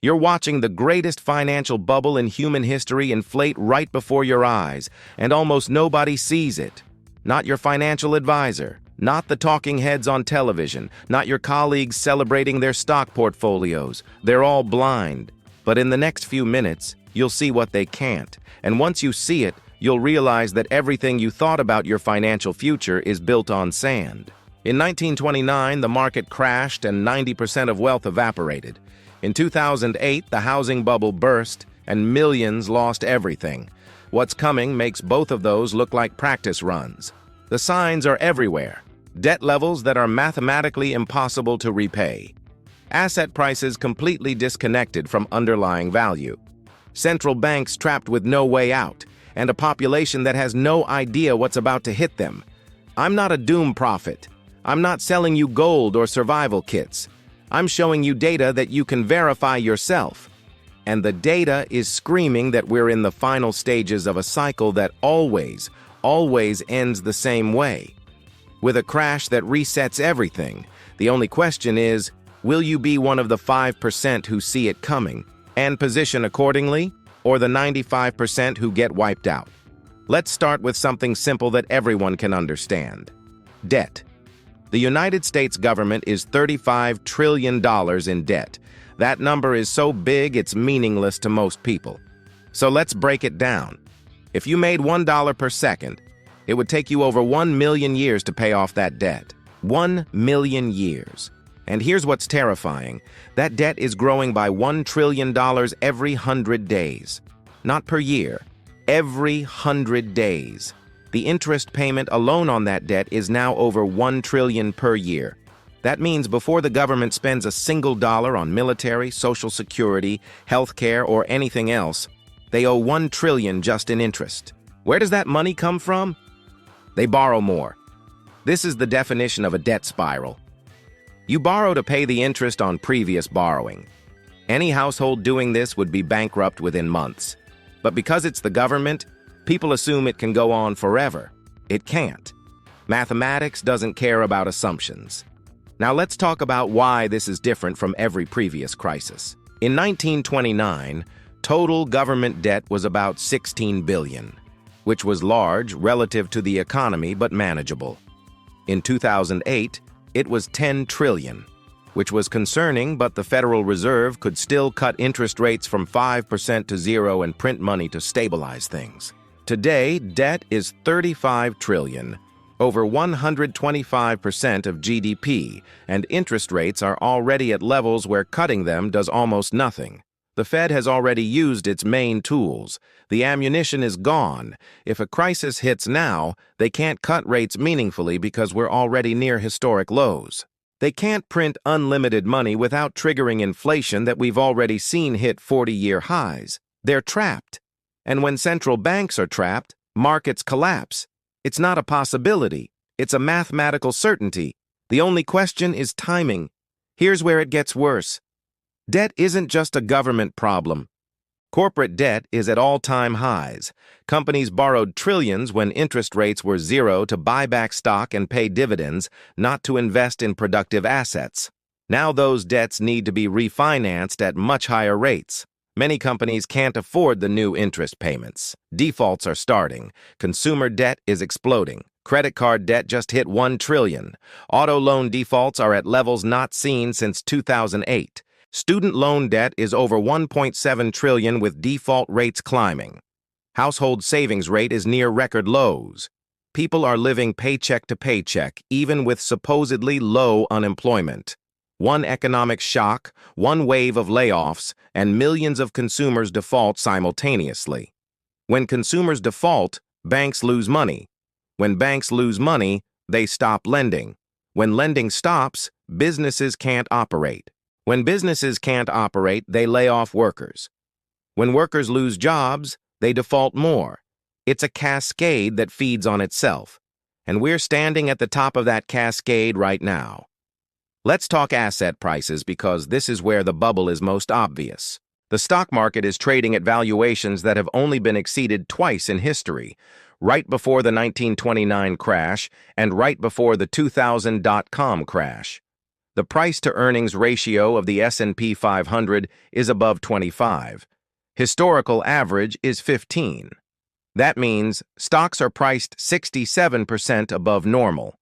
You're watching the greatest financial bubble in human history inflate right before your eyes, and almost nobody sees it. Not your financial advisor, not the talking heads on television, not your colleagues celebrating their stock portfolios. They're all blind. But in the next few minutes, you'll see what they can't. And once you see it, you'll realize that everything you thought about your financial future is built on sand. In 1929, the market crashed and 90% of wealth evaporated. In 2008, the housing bubble burst and millions lost everything. What's coming makes both of those look like practice runs. The signs are everywhere. Debt levels that are mathematically impossible to repay. Asset prices completely disconnected from underlying value. Central banks trapped with no way out, and a population that has no idea what's about to hit them. I'm not a doom prophet. I'm not selling you gold or survival kits. I'm showing you data that you can verify yourself. And the data is screaming that we're in the final stages of a cycle that always ends the same way. With a crash that resets everything, the only question is, will you be one of the 5% who see it coming and position accordingly, or the 95% who get wiped out? Let's start with something simple that everyone can understand. Debt. The United States government is $35 trillion in debt. That number is so big it's meaningless to most people. So let's break it down. If you made $1 per second, it would take you over 1 million years to pay off that debt. 1 million years. And here's what's terrifying. That debt is growing by $1 trillion every 100 days. Not per year, every 100 days. The interest payment alone on that debt is now over $1 trillion per year. That means before the government spends a single dollar on military, Social Security, healthcare, or anything else, they owe $1 trillion just in interest. Where does that money come from? They borrow more. This is the definition of a debt spiral. You borrow to pay the interest on previous borrowing. Any household doing this would be bankrupt within months. But because it's the government, people assume it can go on forever. It can't. Mathematics doesn't care about assumptions. Now let's talk about why this is different from every previous crisis. In 1929, total government debt was about $16 billion, which was large relative to the economy but manageable. In 2008, it was $10 trillion, which was concerning, but the Federal Reserve could still cut interest rates from 5% to 0 and print money to stabilize things. Today, debt is $35 trillion, over 125% of GDP, and interest rates are already at levels where cutting them does almost nothing. The Fed has already used its main tools. The ammunition is gone. If a crisis hits now, they can't cut rates meaningfully because we're already near historic lows. They can't print unlimited money without triggering inflation that we've already seen hit 40-year highs. They're trapped. And when central banks are trapped, markets collapse. It's not a possibility. It's a mathematical certainty. The only question is timing. Here's where it gets worse. Debt isn't just a government problem. Corporate debt is at all-time highs. Companies borrowed trillions when interest rates were 0 to buy back stock and pay dividends, not to invest in productive assets. Now those debts need to be refinanced at much higher rates. Many companies can't afford the new interest payments. Defaults are starting. Consumer debt is exploding. Credit card debt just hit $1 trillion. Auto loan defaults are at levels not seen since 2008. Student loan debt is over $1.7 trillion with default rates climbing. Household savings rate is near record lows. People are living paycheck to paycheck, even with supposedly low unemployment. One economic shock, one wave of layoffs, and millions of consumers default simultaneously. When consumers default, banks lose money. When banks lose money, they stop lending. When lending stops, businesses can't operate. When businesses can't operate, they lay off workers. When workers lose jobs, they default more. It's a cascade that feeds on itself. And we're standing at the top of that cascade right now. Let's talk asset prices because this is where the bubble is most obvious. The stock market is trading at valuations that have only been exceeded twice in history, right before the 1929 crash and right before the 2000 dot-com crash. The price-to-earnings ratio of the S&P 500 is above 25. Historical average is 15. That means stocks are priced 67% above normal.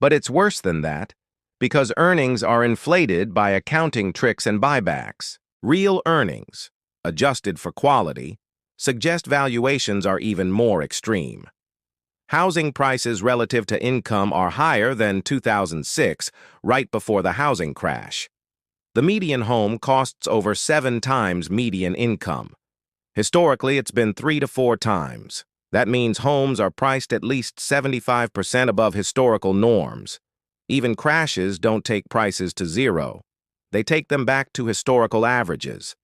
But it's worse than that, because earnings are inflated by accounting tricks and buybacks. Real earnings, adjusted for quality, suggest valuations are even more extreme. Housing prices relative to income are higher than 2006, right before the housing crash. The median home costs over 7 times median income. Historically, it's been 3 to 4 times. That means homes are priced at least 75% above historical norms. Even crashes don't take prices to zero. They take them back to historical averages.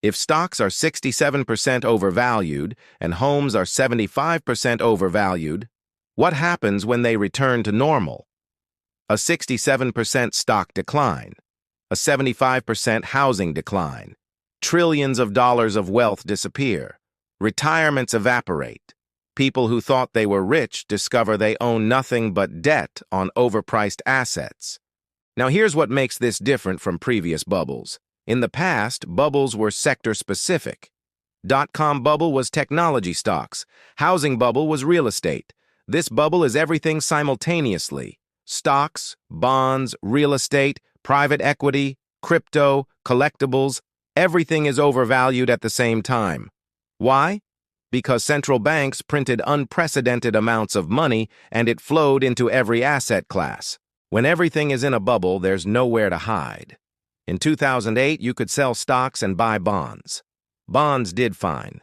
If stocks are 67% overvalued and homes are 75% overvalued, what happens when they return to normal? A 67% stock decline, a 75% housing decline, trillions of dollars of wealth disappear, retirements evaporate. People who thought they were rich discover they own nothing but debt on overpriced assets. Now here's what makes this different from previous bubbles. In the past, bubbles were sector-specific. Dot-com bubble was technology stocks. Housing bubble was real estate. This bubble is everything simultaneously. Stocks, bonds, real estate, private equity, crypto, collectibles, everything is overvalued at the same time. Why? Because central banks printed unprecedented amounts of money and it flowed into every asset class. When everything is in a bubble, there's nowhere to hide. In 2008, you could sell stocks and buy bonds. Bonds did fine.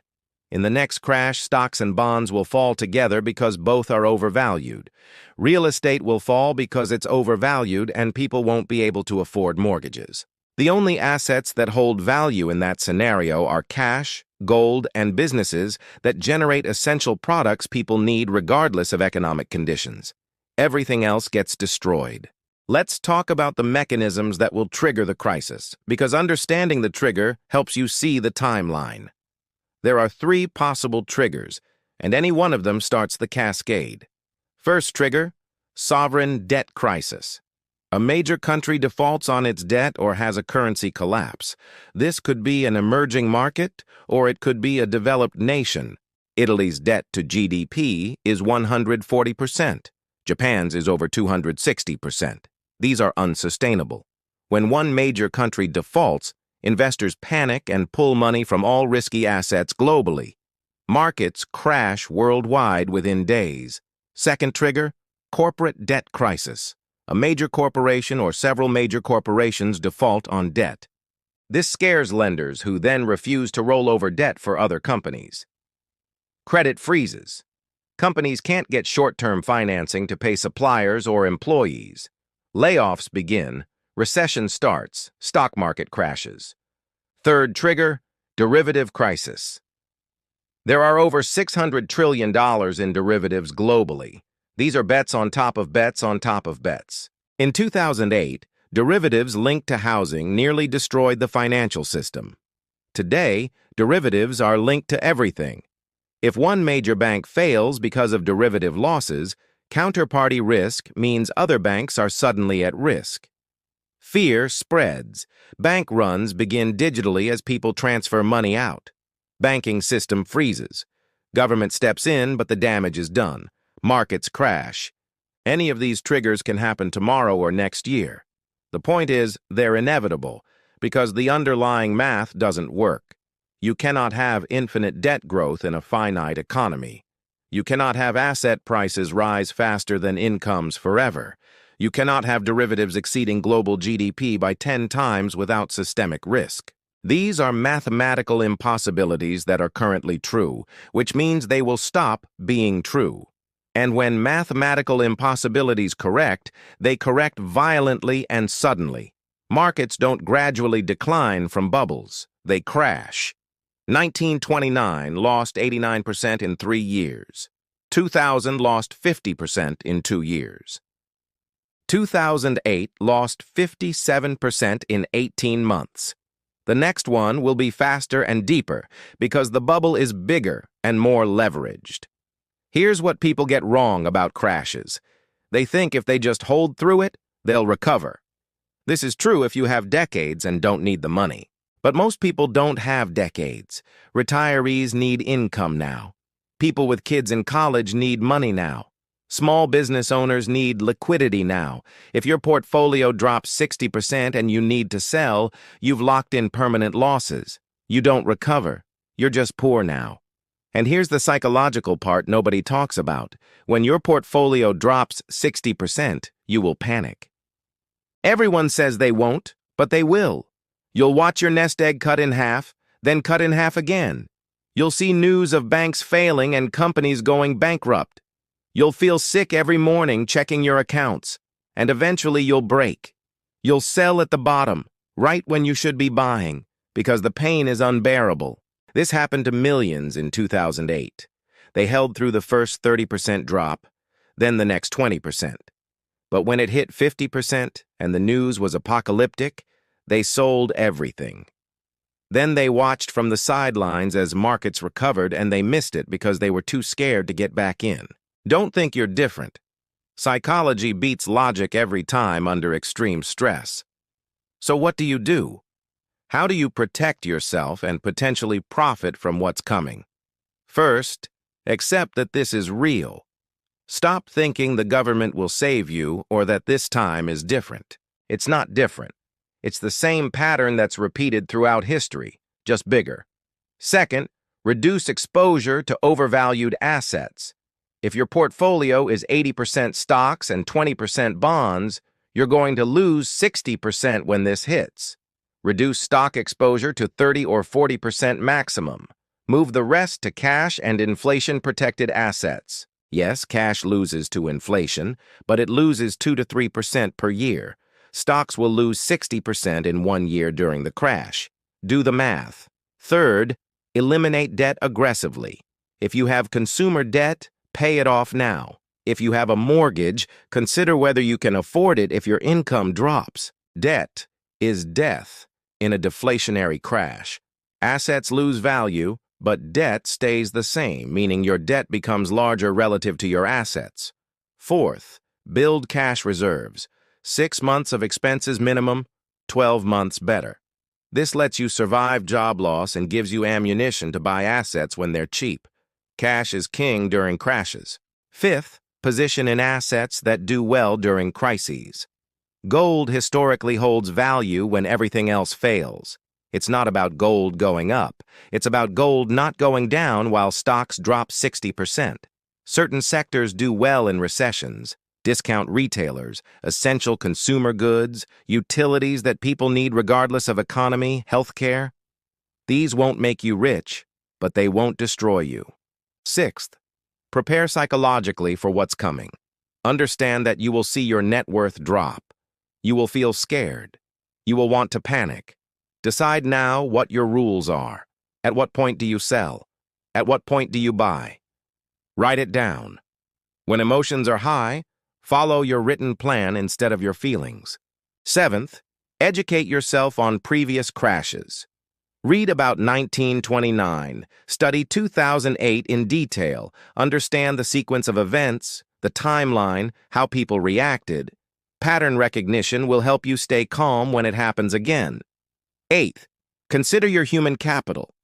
In the next crash, stocks and bonds will fall together because both are overvalued. Real estate will fall because it's overvalued and people won't be able to afford mortgages. The only assets that hold value in that scenario are cash, gold, and businesses that generate essential products people need regardless of economic conditions. Everything else gets destroyed. Let's talk about the mechanisms that will trigger the crisis, because understanding the trigger helps you see the timeline. There are 3 possible triggers, and any one of them starts the cascade. First trigger, sovereign debt crisis. A major country defaults on its debt or has a currency collapse. This could be an emerging market, or it could be a developed nation. Italy's debt to GDP is 140%. Japan's is over 260%. These are unsustainable. When one major country defaults, investors panic and pull money from all risky assets globally. Markets crash worldwide within days. Second trigger, corporate debt crisis. A major corporation or several major corporations default on debt. This scares lenders who then refuse to roll over debt for other companies. Credit freezes. Companies can't get short-term financing to pay suppliers or employees. Layoffs begin. Recession starts. Stock market crashes. Third trigger, derivative crisis. There are over $600 trillion in derivatives globally. These are bets on top of bets on top of bets. In 2008, derivatives linked to housing nearly destroyed the financial system. Today, derivatives are linked to everything. If one major bank fails because of derivative losses, counterparty risk means other banks are suddenly at risk. Fear spreads. Bank runs begin digitally as people transfer money out. Banking system freezes. Government steps in, but the damage is done. Markets crash. Any of these triggers can happen tomorrow or next year. The point is, they're inevitable, because the underlying math doesn't work. You cannot have infinite debt growth in a finite economy. You cannot have asset prices rise faster than incomes forever. You cannot have derivatives exceeding global GDP by 10 times without systemic risk. These are mathematical impossibilities that are currently true, which means they will stop being true. And when mathematical impossibilities correct, they correct violently and suddenly. Markets don't gradually decline from bubbles. They crash. 1929 lost 89% in 3 years. 2000 lost 50% in 2 years. 2008 lost 57% in 18 months. The next one will be faster and deeper because the bubble is bigger and more leveraged. Here's what people get wrong about crashes. They think if they just hold through it, they'll recover. This is true if you have decades and don't need the money. But most people don't have decades. Retirees need income now. People with kids in college need money now. Small business owners need liquidity now. If your portfolio drops 60% and you need to sell, you've locked in permanent losses. You don't recover. You're just poor now. And here's the psychological part nobody talks about. When your portfolio drops 60%, you will panic. Everyone says they won't, but they will. You'll watch your nest egg cut in half, then cut in half again. You'll see news of banks failing and companies going bankrupt. You'll feel sick every morning checking your accounts, and eventually you'll break. You'll sell at the bottom, right when you should be buying, because the pain is unbearable. This happened to millions in 2008. They held through the first 30% drop, then the next 20%. But when it hit 50% and the news was apocalyptic, they sold everything. Then they watched from the sidelines as markets recovered, and they missed it because they were too scared to get back in. Don't think you're different. Psychology beats logic every time under extreme stress. So what do you do? How do you protect yourself and potentially profit from what's coming? First, accept that this is real. Stop thinking the government will save you or that this time is different. It's not different. It's the same pattern that's repeated throughout history, just bigger. Second, reduce exposure to overvalued assets. If your portfolio is 80% stocks and 20% bonds, you're going to lose 60% when this hits. Reduce stock exposure to 30 or 40% maximum. Move the rest to cash and inflation-protected assets. Yes, cash loses to inflation, but it loses 2 to 3% per year. Stocks will lose 60% in 1 year during the crash. Do the math. Third, eliminate debt aggressively. If you have consumer debt, pay it off now. If you have a mortgage, consider whether you can afford it if your income drops. Debt is death in a deflationary crash. Assets lose value, but debt stays the same, meaning your debt becomes larger relative to your assets. Fourth, build cash reserves. 6 months of expenses minimum, 12 months better. This lets you survive job loss and gives you ammunition to buy assets when they're cheap. Cash is king during crashes. Fifth, position in assets that do well during crises. Gold historically holds value when everything else fails. It's not about gold going up. It's about gold not going down while stocks drop 60%. Certain sectors do well in recessions. Discount retailers, essential consumer goods, utilities that people need regardless of economy, healthcare. These won't make you rich, but they won't destroy you. Sixth, prepare psychologically for what's coming. Understand that you will see your net worth drop. You will feel scared. You will want to panic. Decide now what your rules are. At what point do you sell? At what point do you buy? Write it down. When emotions are high, follow your written plan instead of your feelings. Seventh, educate yourself on previous crashes. Read about 1929, study 2008 in detail, understand the sequence of events, the timeline, how people reacted. Pattern recognition will help you stay calm when it happens again. Eighth, consider your human capital.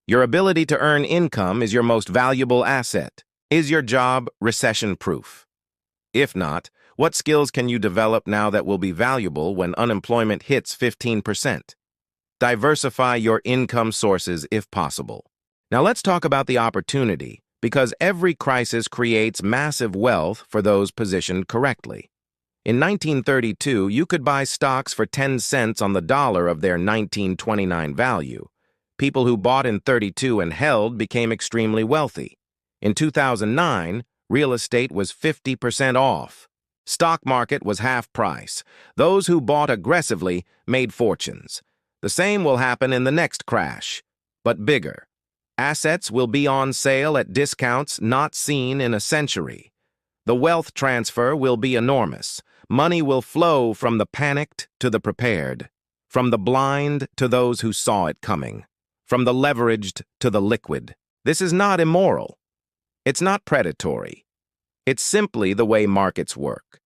Your ability to earn income is your most valuable asset. Is your job recession-proof? If not, what skills can you develop now that will be valuable when unemployment hits 15%? Diversify your income sources if possible. Now let's talk about the opportunity, because every crisis creates massive wealth for those positioned correctly. In 1932, you could buy stocks for 10 cents on the dollar of their 1929 value. People who bought in 32 and held became extremely wealthy. In 2009, real estate was 50% off. Stock market was half price. Those who bought aggressively made fortunes. The same will happen in the next crash, but bigger. Assets will be on sale at discounts not seen in a century. The wealth transfer will be enormous. Money will flow from the panicked to the prepared, from the blind to those who saw it coming, from the leveraged to the liquid. This is not immoral. It's not predatory. It's simply the way markets work.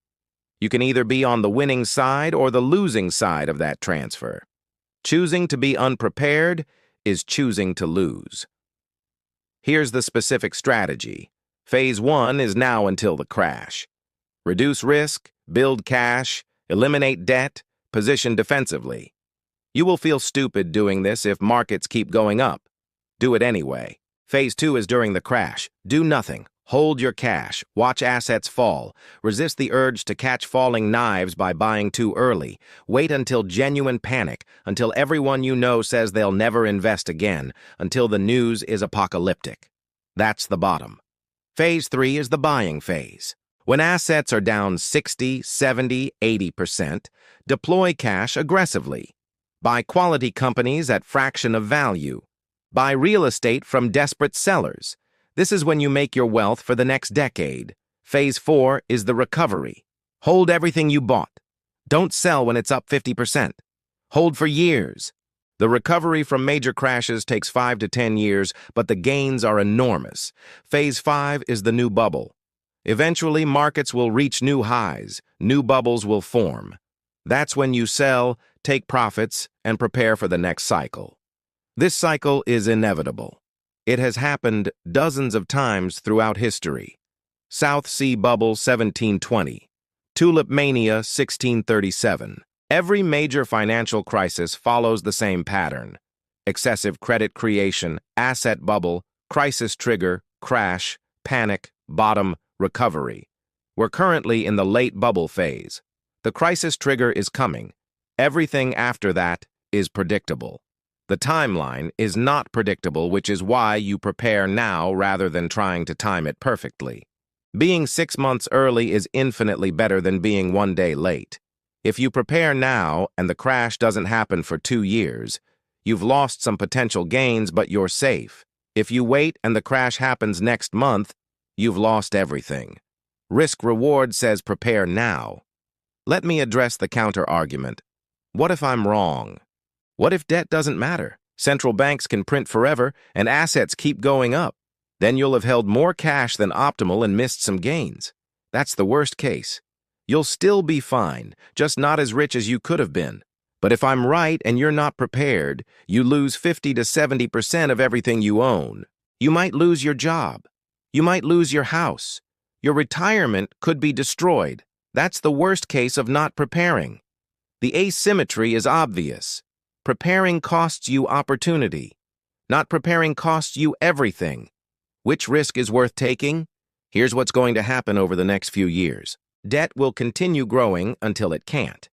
You can either be on the winning side or the losing side of that transfer. Choosing to be unprepared is choosing to lose. Here's the specific strategy. Phase 1 is now until the crash. Reduce risk, build cash, eliminate debt, position defensively. You will feel stupid doing this if markets keep going up. Do it anyway. Phase 2 is during the crash. Do nothing. Hold your cash. Watch assets fall. Resist the urge to catch falling knives by buying too early. Wait until genuine panic, until everyone you know says they'll never invest again, until the news is apocalyptic. That's the bottom. Phase 3 is the buying phase. When assets are down 60, 70, 80%, deploy cash aggressively. Buy quality companies at fraction of value. Buy real estate from desperate sellers. This is when you make your wealth for the next decade. Phase 4 is the recovery. Hold everything you bought. Don't sell when it's up 50%. Hold for years. The recovery from major crashes takes 5 to 10 years, but the gains are enormous. Phase 5 is the new bubble. Eventually, markets will reach new highs. New bubbles will form. That's when you sell, take profits, and prepare for the next cycle. This cycle is inevitable. It has happened dozens of times throughout history. South Sea Bubble 1720, Tulip Mania 1637. Every major financial crisis follows the same pattern. Excessive credit creation, asset bubble, crisis trigger, crash, panic, bottom, recovery. We're currently in the late bubble phase. The crisis trigger is coming. Everything after that is predictable. The timeline is not predictable, which is why you prepare now rather than trying to time it perfectly. Being 6 months early is infinitely better than being 1 day late. If you prepare now and the crash doesn't happen for 2 years, you've lost some potential gains, but you're safe. If you wait and the crash happens next month, you've lost everything. Risk-reward says prepare now. Let me address the counter-argument. What if I'm wrong? What if debt doesn't matter? Central banks can print forever and assets keep going up. Then you'll have held more cash than optimal and missed some gains. That's the worst case. You'll still be fine, just not as rich as you could have been. But if I'm right and you're not prepared, you lose 50 to 70% of everything you own. You might lose your job. You might lose your house. Your retirement could be destroyed. That's the worst case of not preparing. The asymmetry is obvious. Preparing costs you opportunity. Not preparing costs you everything. Which risk is worth taking? Here's what's going to happen over the next few years. Debt will continue growing until it can't.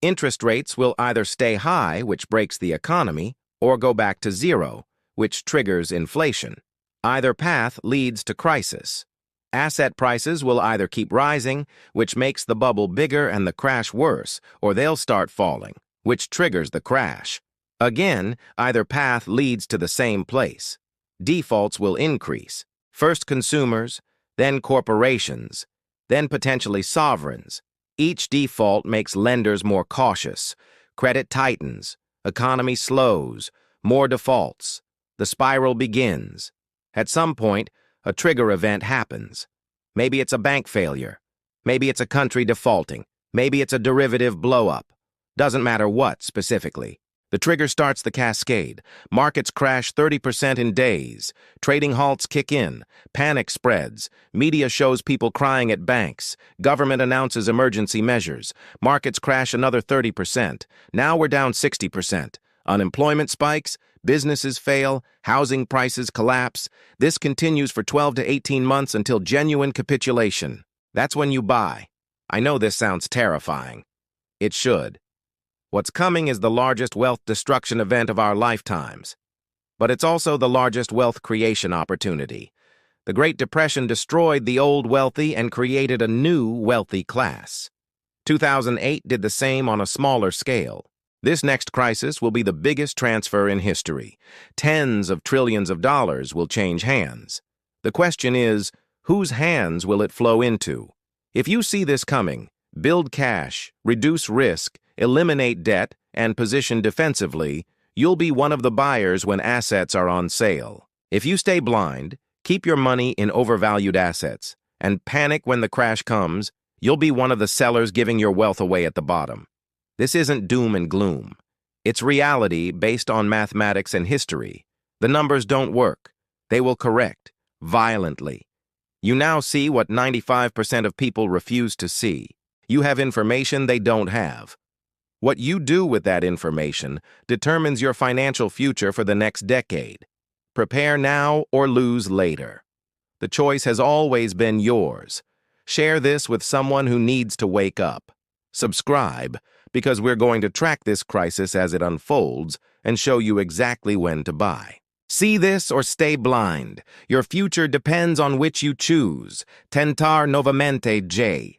Interest rates will either stay high, which breaks the economy, or go back to zero, which triggers inflation. Either path leads to crisis. Asset prices will either keep rising, which makes the bubble bigger and the crash worse, or they'll start falling, which triggers the crash. Again, either path leads to the same place. Defaults will increase. First consumers, then corporations, then potentially sovereigns. Each default makes lenders more cautious. Credit tightens. Economy slows. More defaults. The spiral begins. At some point, a trigger event happens. Maybe it's a bank failure. Maybe it's a country defaulting. Maybe it's a derivative blow-up. Doesn't matter what specifically. The trigger starts the cascade. Markets crash 30% in days. Trading halts kick in. Panic spreads. Media shows people crying at banks. Government announces emergency measures. Markets crash another 30%. Now we're down 60%. Unemployment spikes. Businesses fail. Housing prices collapse. This continues for 12 to 18 months until genuine capitulation. That's when you buy. I know this sounds terrifying. It should. What's coming is the largest wealth destruction event of our lifetimes. But it's also the largest wealth creation opportunity. The Great Depression destroyed the old wealthy and created a new wealthy class. 2008 did the same on a smaller scale. This next crisis will be the biggest transfer in history. Tens of trillions of dollars will change hands. The question is, whose hands will it flow into? If you see this coming, build cash, reduce risk, eliminate debt, and position defensively, you'll be one of the buyers when assets are on sale. If you stay blind, keep your money in overvalued assets, and panic when the crash comes, You'll be one of the sellers giving your wealth away at the bottom. This isn't doom and gloom. It's reality based on mathematics and history. The numbers don't work. They will correct, violently. You now see what 95% of people refuse to see. You have information they don't have. What you do with that information determines your financial future for the next decade. Prepare now or lose later. The choice has always been yours. Share this with someone who needs to wake up. Subscribe, because we're going to track this crisis as it unfolds and show you exactly when to buy. See this or stay blind. Your future depends on which you choose. Tentar novamente, J.